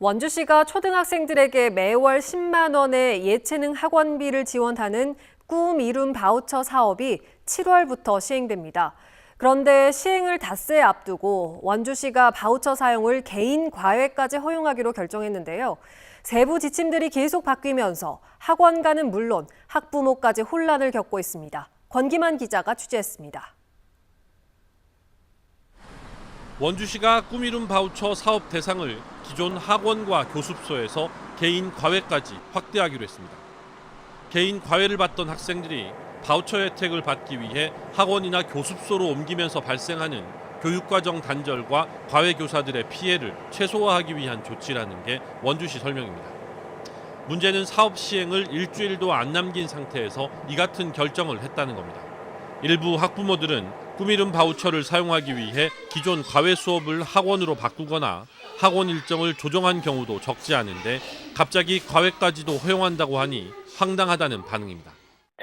원주시가 초등학생들에게 매월 10만 원의 예체능 학원비를 지원하는 꿈 이룸 바우처 사업이 7월부터 시행됩니다. 그런데 시행을 닷새 앞두고 원주시가 바우처 사용을 개인 과외까지 허용하기로 결정했는데요. 세부 지침들이 계속 바뀌면서 학원가는 물론 학부모까지 혼란을 겪고 있습니다. 권기만 기자가 취재했습니다. 원주시가 꿈 이룸 바우처 사업 대상을 기존 학원과 교습소에서 개인 과외까지 확대하기로 했습니다. 개인 과외를 받던 학생들이 바우처 혜택을 받기 위해 학원이나 교습소로 옮기면서 발생하는 교육과정 단절과 과외 교사들의 피해를 최소화하기 위한 조치라는 게 원주시 설명입니다. 문제는 사업 시행을 일주일도 안 남긴 상태에서 이 같은 결정을 했다는 겁니다. 일부 학부모들은 꿈 이룸 바우처를 사용하기 위해 기존 과외 수업을 학원으로 바꾸거나 학원 일정을 조정한 경우도 적지 않은데 갑자기 과외까지도 허용한다고 하니 황당하다는 반응입니다.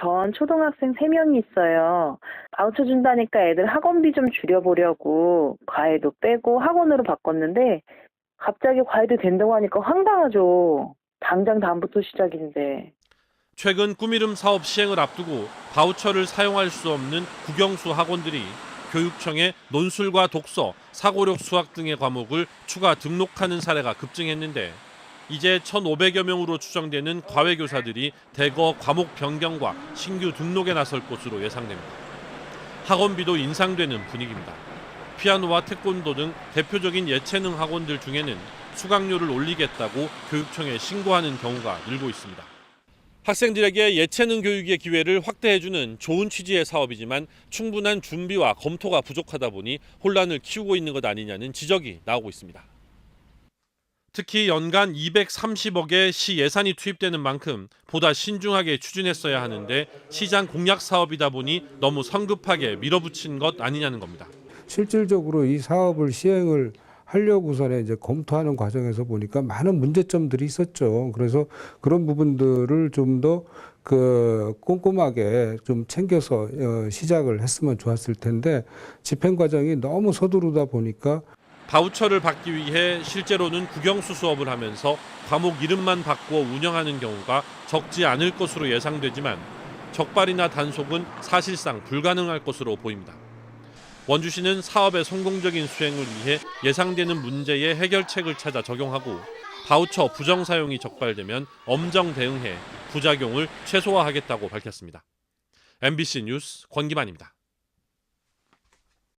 전 초등학생 3명이 있어요. 바우처 준다니까 애들 학원비 좀 줄여보려고 과외도 빼고 학원으로 바꿨는데 갑자기 과외도 된다고 하니까 황당하죠. 당장 다음부터 시작인데. 최근 꿈 이룸 사업 시행을 앞두고 바우처를 사용할 수 없는 국영수 학원들이 교육청에 논술과 독서, 사고력 수학 등의 과목을 추가 등록하는 사례가 급증했는데 이제 1,500여 명으로 추정되는 과외 교사들이 대거 과목 변경과 신규 등록에 나설 것으로 예상됩니다. 학원비도 인상되는 분위기입니다. 피아노와 태권도 등 대표적인 예체능 학원들 중에는 수강료를 올리겠다고 교육청에 신고하는 경우가 늘고 있습니다. 학생들에게 예체능 교육의 기회를 확대해주는 좋은 취지의 사업이지만 충분한 준비와 검토가 부족하다 보니 혼란을 키우고 있는 것 아니냐는 지적이 나오고 있습니다. 특히 연간 230억의 시 예산이 투입되는 만큼 보다 신중하게 추진했어야 하는데 시장 공약 사업이다 보니 너무 성급하게 밀어붙인 것 아니냐는 겁니다. 실질적으로 이 사업을 시행을 하려고서는 이제 검토하는 과정에서 보니까 많은 문제점들이 있었죠. 그래서 그런 부분들을 좀 더 꼼꼼하게 좀 챙겨서 시작을 했으면 좋았을 텐데 집행 과정이 너무 서두르다 보니까 바우처를 받기 위해 실제로는 국영수 수업을 하면서 과목 이름만 바꾸어 운영하는 경우가 적지 않을 것으로 예상되지만 적발이나 단속은 사실상 불가능할 것으로 보입니다. 원주시는 사업의 성공적인 수행을 위해 예상되는 문제의 해결책을 찾아 적용하고 바우처 부정 사용이 적발되면 엄정 대응해 부작용을 최소화하겠다고 밝혔습니다. MBC 뉴스 권기만입니다.